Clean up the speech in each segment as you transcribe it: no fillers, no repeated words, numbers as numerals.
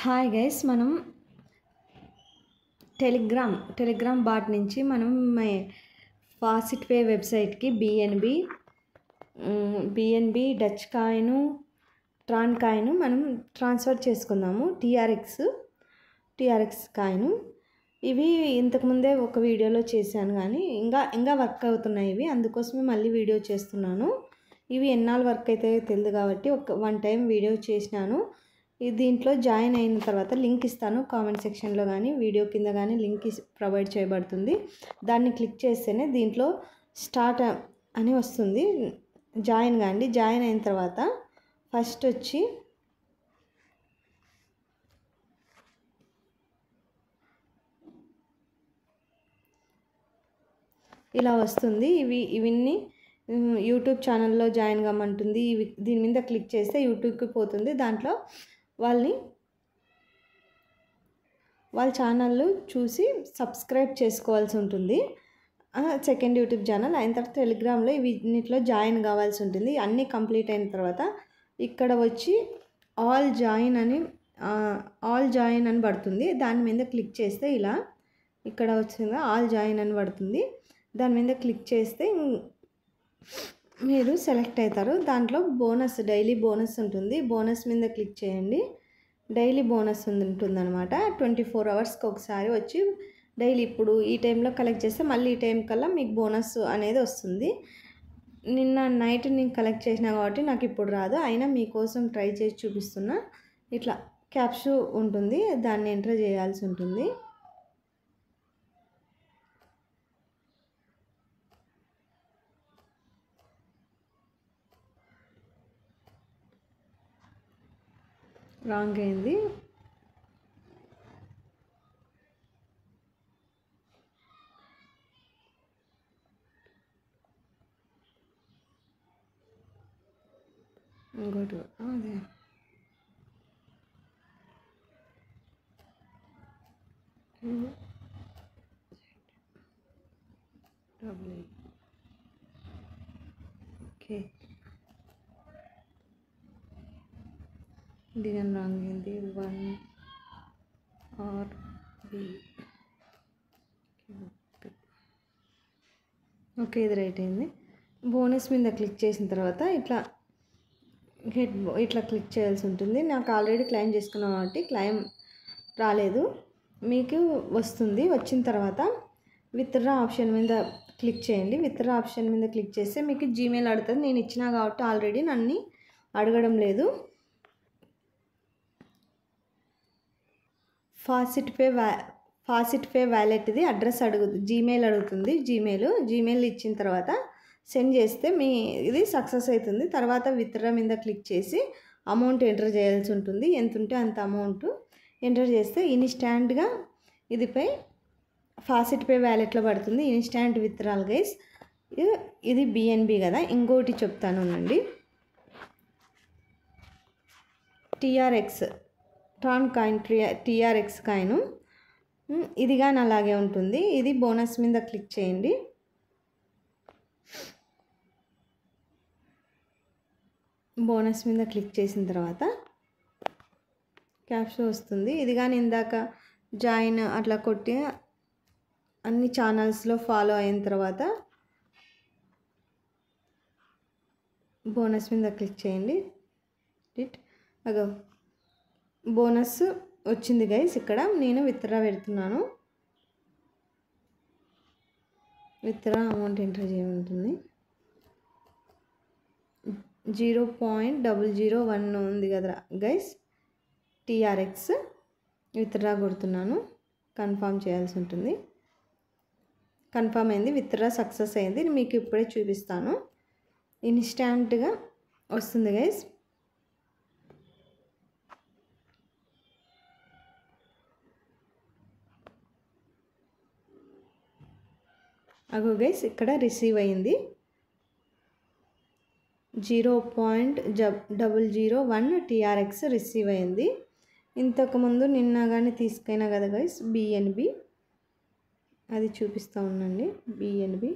Hi guys, మనం Telegram bat నుంచి మనం ఫాసిట్ పే వెబ్సైట్కి BNB Dutch coin Tron coin మనం ట్రాన్స్ఫర్ చేసుకుందాము. TRX coin. ఇవి ఇంతకుముందే ఒక వీడియోలో చేశాను, కానీ ఇంకా వర్క్ అవుతున్నాయి ఇవి, అందుకోసమే మళ్ళీ వీడియో చేస్తున్నాను. ఇవి ఎన్నాళ్ళు వర్క్ అయితే తెలియదు కాబట్టి వన్ టైం వీడియో చేసినాను. దీంట్లో జాయిన్ అయిన తర్వాత లింక్ ఇస్తాను కామెంట్ సెక్షన్లో, కానీ వీడియో కింద కానీ లింక్ ప్రొవైడ్ చేయబడుతుంది. దాన్ని క్లిక్ చేస్తేనే దీంట్లో స్టార్ట్ అని వస్తుంది. జాయిన్ కాండి. జాయిన్ అయిన తర్వాత ఫస్ట్ వచ్చి ఇలా వస్తుంది. ఇవన్నీ యూట్యూబ్ ఛానల్లో జాయిన్ కమ్మంటుంది. దీని మీద క్లిక్ చేస్తే యూట్యూబ్కి పోతుంది. దాంట్లో వాళ్ళ ఛానల్ చూసి సబ్స్క్రైబ్ చేసుకోవాల్సి ఉంటుంది. సెకండ్ యూట్యూబ్ ఛానల్ అయిన తర్వాత టెలిగ్రామ్లో వీటిలో జాయిన్ కావాల్సి ఉంటుంది. అన్నీ కంప్లీట్ అయిన తర్వాత ఇక్కడ వచ్చి ఆల్ జాయిన్ అని పడుతుంది. దాని మీద క్లిక్ చేస్తే ఇలా ఇక్కడ వచ్చింది ఆల్ జాయిన్ అని పడుతుంది. దాని మీద క్లిక్ చేస్తే మీరు సెలెక్ట్ అవుతారు. దాంట్లో డైలీ బోనస్ ఉంటుంది. బోనస్ మీద క్లిక్ చేయండి. డైలీ బోనస్ ఉంటుందన్నమాట. 24 అవర్స్కి ఒకసారి వచ్చి డైలీ ఇప్పుడు ఈ టైంలో కలెక్ట్ చేస్తే మళ్ళీ ఈ టైం కల్లా మీకు బోనస్ అనేది వస్తుంది. నిన్న నైట్ నేను కలెక్ట్ చేసిన కాబట్టి నాకు ఇప్పుడు రాదు, అయినా మీకోసం ట్రై చేసి చూపిస్తున్నా. ఇట్లా క్యాప్షూ ఉంటుంది, దాన్ని ఎంటర్ చేయాల్సి ఉంటుంది. రాంగ్ అయింది. ఇంకోటి అదే ఓకే, ఇది కానీ రాంగ్ అయింది. 1RB ఓకే, ఇది రైట్ అయింది. బోనస్ మీద క్లిక్ చేసిన తర్వాత ఇట్లా క్లిక్ చేయాల్సి ఉంటుంది. నాకు ఆల్రెడీ క్లెయిమ్ చేసుకున్నాను కాబట్టి క్లెయిమ్ రాలేదు, మీకు వస్తుంది. వచ్చిన తర్వాత విత్డ్రా ఆప్షన్ మీద క్లిక్ చేయండి. విత్డ్రా ఆప్షన్ మీద క్లిక్ చేస్తే మీకు జీమెయిల్ అడుగుతుంది. నేను ఇచ్చినా కాబట్టి ఆల్రెడీ నన్ను అడగడం లేదు. ఫాసిట్ పే వ్యాలెట్ది అడ్రస్ జీమెయిల్ అడుగుతుంది. జీమెయిల్ ఇచ్చిన తర్వాత సెండ్ చేస్తే ఇది సక్సెస్ అవుతుంది. తర్వాత విత్డ్రా మీద క్లిక్ చేసి అమౌంట్ ఎంటర్ చేయాల్సి ఉంటుంది. ఎంత ఉంటే అంత అమౌంట్ ఎంటర్ చేస్తే ఇన్స్టాంట్గా ఫాసిట్ పే వ్యాలెట్లో పడుతుంది. Instant withdrawal guys. ఇది బిఎన్బి కదా. ఇంకోటి చెప్తాను అండి. TRX Tron coin, TRX coin, ఇది కానీ అలాగే ఉంటుంది. ఇది బోనస్ మీద క్లిక్ చేయండి. బోనస్ మీద క్లిక్ చేసిన తర్వాత క్యాప్షన్ వస్తుంది. ఇది కానీ ఇందాక జాయిన్ అట్లా కొట్టి అన్ని ఛానల్స్లో ఫాలో అయిన తర్వాత బోనస్ మీద క్లిక్ చేయండి. అగో బోనస్ వచ్చింది గైస్. ఇక్కడ నేను విత్డ్రా పెడుతున్నాను. Withdraw amount enter చేయమంటుంది. 0.001 ఉంది కదా గైస్. టీఆర్ఎక్స్ విత్డ్రా కొడుతున్నాను. కన్ఫర్మ్ చేయాల్సి ఉంటుంది. కన్ఫర్మ్ అయింది. విత్డ్రా సక్సెస్ అయింది. మీకు ఇప్పుడే చూపిస్తాను. ఇన్స్టాంట్గా వస్తుంది గైస్. అగో గైస్, ఇక్కడ రిసీవ్ అయింది. 0.001 టీఆర్ఎక్స్ రిసీవ్ అయింది. ఇంతకుముందు నిన్న కానీ తీసుకైనా కదా గైస్ బిఎన్బి, అది చూపిస్తూ ఉండండి. బిఎన్బి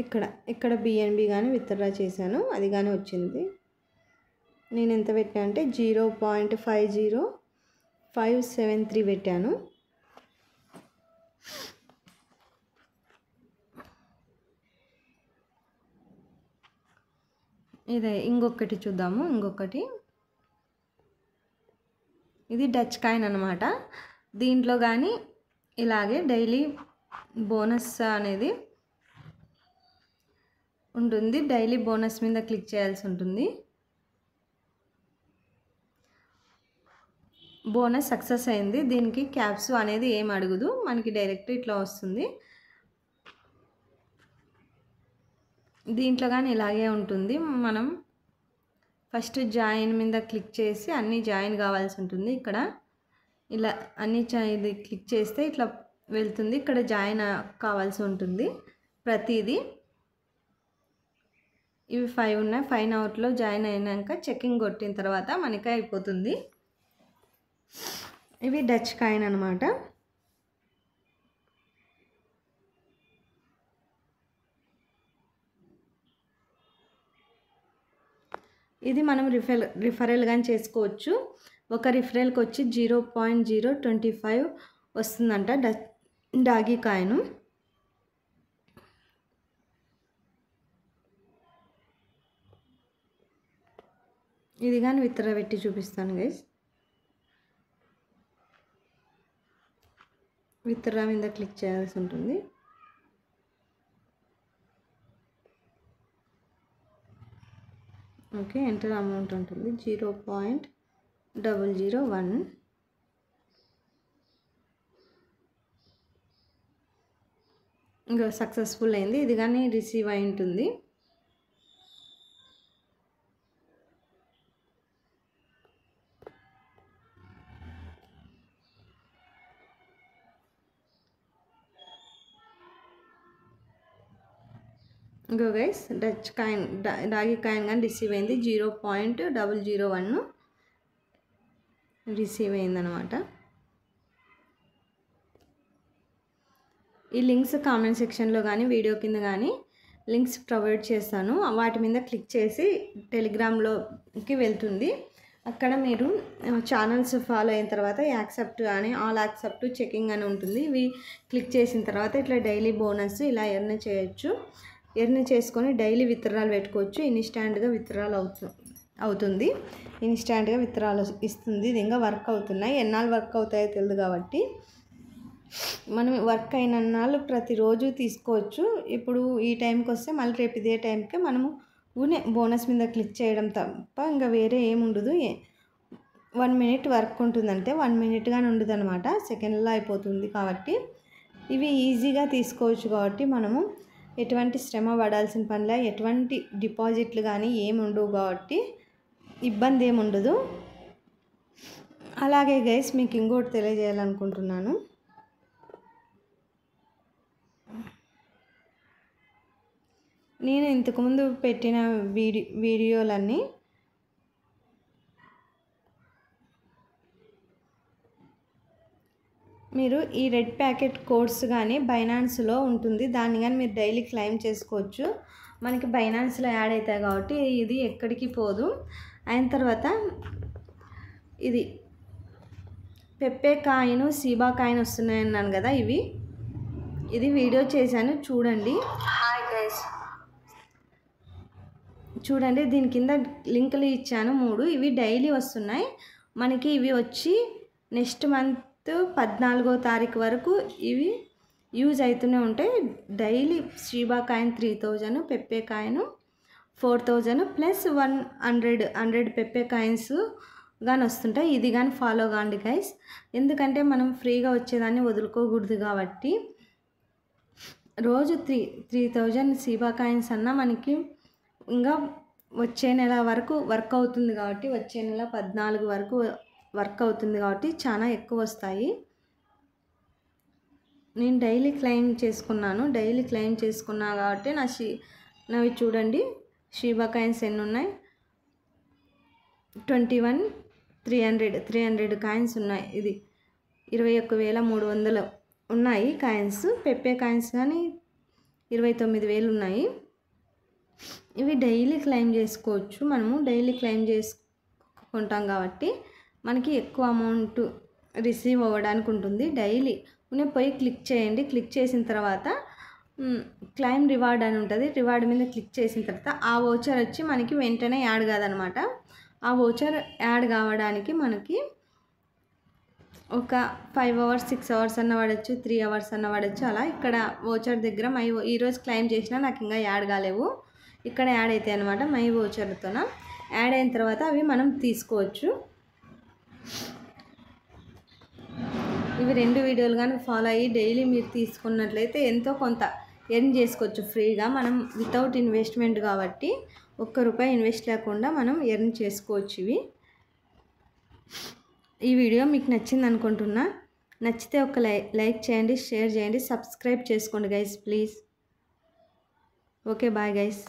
ఇక్కడ బిఎన్బి కానీ విత్డ్రా చేశాను, అది కానీ వచ్చింది. నేను ఎంత పెట్టాను అంటే 0.50573 పెట్టాను. ఇదే ఇంకొకటి చూద్దాము. ఇది డచ్ కాయిన్ అనమాట. దీంట్లో కానీ ఇలాగే డైలీ బోనస్ అనేది ఉంటుంది. డైలీ బోనస్ మీద క్లిక్ చేయాల్సి ఉంటుంది. బోనస్ సక్సెస్ అయింది. దీనికి క్యాప్స్ అనేది ఏం అడుగుదు, మనకి డైరెక్ట్ ఇట్లా వస్తుంది. దీంట్లో కానీ ఇలాగే ఉంటుంది. మనం ఫస్ట్ జాయిన్ మీద క్లిక్ చేసి అన్నీ జాయిన్ కావాల్సి ఉంటుంది. ఇక్కడ ఇలా అన్నీ ఇది క్లిక్ చేస్తే ఇట్లా వెళ్తుంది. ఇక్కడ జాయిన్ కావాల్సి ఉంటుంది ప్రతిదీ. ఇవి 5 ఉన్నాయి. 5 అవుట్లో జాయిన్ అయినాక చెకింగ్ కొట్టిన తర్వాత మనకి అయిపోతుంది. ఇవి డచ్ కాయిన్ అనమాట. ఇది మనం రిఫరల్ కానీ చేసుకోవచ్చు. ఒక రిఫరల్కి వచ్చి 0.025 వస్తుందంట డాగీ కాయిన్. ఇది కానీ విత్డ్రా పెట్టి చూపిస్తాను గైస్. విత్డ్రా మీద క్లిక్ చేయాల్సి ఉంటుంది. ఓకే, ఎంటర్ అమౌంట్ ఉంటుంది 0.001. ఇంకా సక్సెస్ఫుల్ అయింది. ఇది కానీ రిసీవ్ అయి ఉంటుంది. ఇంకో guys Dutch coin doggy coin కానీ రిసీవ్ అయింది. 0.001 రిసీవ్ అయిందనమాట. ఈ లింక్స్ కామెంట్ సెక్షన్లో కానీ వీడియో కింద కానీ లింక్స్ ప్రొవైడ్ చేస్తాను. వాటి మీద క్లిక్ చేసి టెలిగ్రామ్లోకి వెళ్తుంది. అక్కడ మీరు ఛానల్స్ ఫాలో అయిన తర్వాత యాక్సెప్ట్ అని ఆల్ యాక్సెప్ట్ చెకింగ్ అని ఉంటుంది. ఇవి క్లిక్ చేసిన తర్వాత ఇట్లా డైలీ బోనస్ ఇలా ఎర్న్ చేయొచ్చు. ఎర్న్ చేసుకొని డైలీ విత్డ్రాలు పెట్టుకోవచ్చు. ఇన్స్టాంట్గా విత్డ్రాల్ అవుతుంది. ఇన్స్టాంట్గా విత్డ్రాల్ ఇస్తుంది. ఇది ఇంకా వర్క్ అవుతున్నాయి. ఎన్నాళ్ళు వర్క్ అవుతాయో తెలియదు కాబట్టి మనం వర్క్ అయిన నాళ్ళు ప్రతిరోజు తీసుకోవచ్చు. ఇప్పుడు ఈ టైంకి వస్తే మళ్ళీ రేపు ఇదే టైంకి మనము బోనస్ మీద క్లిక్ చేయడం తప్ప ఇంకా వేరే ఏముండదు. 1 మినిట్ వర్క్ ఉంటుందంటే 1 మినిట్ కానీ ఉండదు అనమాట. సెకండ్లో అయిపోతుంది. కాబట్టి ఇవి ఈజీగా తీసుకోవచ్చు. కాబట్టి మనము ఎటువంటి శ్రమ పడాల్సిన పనిలే, ఎటువంటి డిపాజిట్లు కానీ ఏమి ఉండవు కాబట్టి ఇబ్బంది ఏమి ఉండదు. అలాగే గైస్ మీకు ఇంకోటి తెలియజేయాలనుకుంటున్నాను. నేను ఇంతకుముందు పెట్టిన వీడియోలన్నీ మీరు ఈ రెడ్ ప్యాకెట్ కోడ్స్ కానీ బైనాన్స్లో ఉంటుంది. దాన్ని కానీ మీరు డైలీ క్లెయిమ్ చేసుకోవచ్చు. మనకి బైనాన్స్లో యాడ్ అవుతాయి కాబట్టి ఇది ఎక్కడికి పోదు. అయిన తర్వాత ఇది పెప్పే కాయిన్, సీబా కాయిన్ వస్తున్నాయన్నాను కదా, ఇది వీడియో చేశాను చూడండి. హాయ్ గైస్, చూడండి దీని కింద లింకులు ఇచ్చాను 3. ఇవి డైలీ వస్తున్నాయి మనకి. ఇవి వచ్చి నెక్స్ట్ మంత్ 14వ తారీఖు వరకు ఇవి యూజ్ అవుతూనే ఉంటాయి. Daily Shiba coin 3000, Pepe coin 4000 plus 100 Pepe coins కానీ వస్తుంటాయి. ఇది కానీ ఫాలో కాండి గైస్. ఎందుకంటే మనం ఫ్రీగా వచ్చేదాన్ని వదులుకోకూడదు కాబట్టి రోజు 3000 షీబా కాయిన్స్ అన్నా మనకి ఇంకా వచ్చే నెల వరకు వర్క్ అవుతుంది కాబట్టి, వచ్చే నెల 14 వరకు వర్క్ అవుతుంది కాబట్టి చాలా ఎక్కువ వస్తాయి. నేను డైలీ క్లెయిమ్ చేసుకున్నాను. డైలీ క్లెయిమ్ చేసుకున్నా కాబట్టి నావి చూడండి షీబా కాయిన్స్ ఎన్ని ఉన్నాయి. 21,300 కాయిన్స్ ఉన్నాయి. ఇది 21,300 ఉన్నాయి కాయిన్స్. పెప్పే కాయిన్స్ కానీ 29,000 ఉన్నాయి. ఇవి డైలీ క్లెయిమ్ చేసుకోవచ్చు. మనము డైలీ క్లెయిమ్ చేసుకుంటాం కాబట్టి మనకి ఎక్కువ అమౌంట్ రిసీవ్ అవ్వడానికి ఉంటుంది. డైలీ పోయి క్లిక్ చేయండి. క్లిక్ చేసిన తర్వాత క్లెయిమ్ రివార్డ్ అని ఉంటుంది. రివార్డ్ మీద క్లిక్ చేసిన తర్వాత ఆ వోచర్ వచ్చి మనకి వెంటనే యాడ్ కాదనమాట. ఆ వోచర్ యాడ్ కావడానికి మనకి ఒక 5 అవర్స్ 6 అవర్స్ అన్న పడవచ్చు, 3 అవర్స్ అన్న పడవచ్చు. అలా ఇక్కడ వోచర్ దగ్గర ఈరోజు క్లెయిమ్ చేసినా నాకు ఇంకా యాడ్ కాలేవు. ఇక్కడ యాడ్ అవుతాయి అనమాట. మై వోచర్తోన యాడ్ అయిన తర్వాత అవి మనం తీసుకోవచ్చు. ఇవి 2 వీడియోలు కానీ ఫాలో అయ్యి డైలీ మీరు తీసుకున్నట్లయితే ఎంతో కొంత ఎర్న్ చేసుకోవచ్చు ఫ్రీగా. మనం వితౌట్ ఇన్వెస్ట్మెంట్ కాబట్టి ₹1 ఇన్వెస్ట్ లేకుండా మనం ఎర్న్ చేసుకోవచ్చు. ఈ వీడియో మీకు నచ్చింది అనుకుంటున్నా. నచ్చితే ఒక లైక్ చేయండి, షేర్ చేయండి, సబ్స్క్రైబ్ చేసుకోండి guys please. Okay bye guys.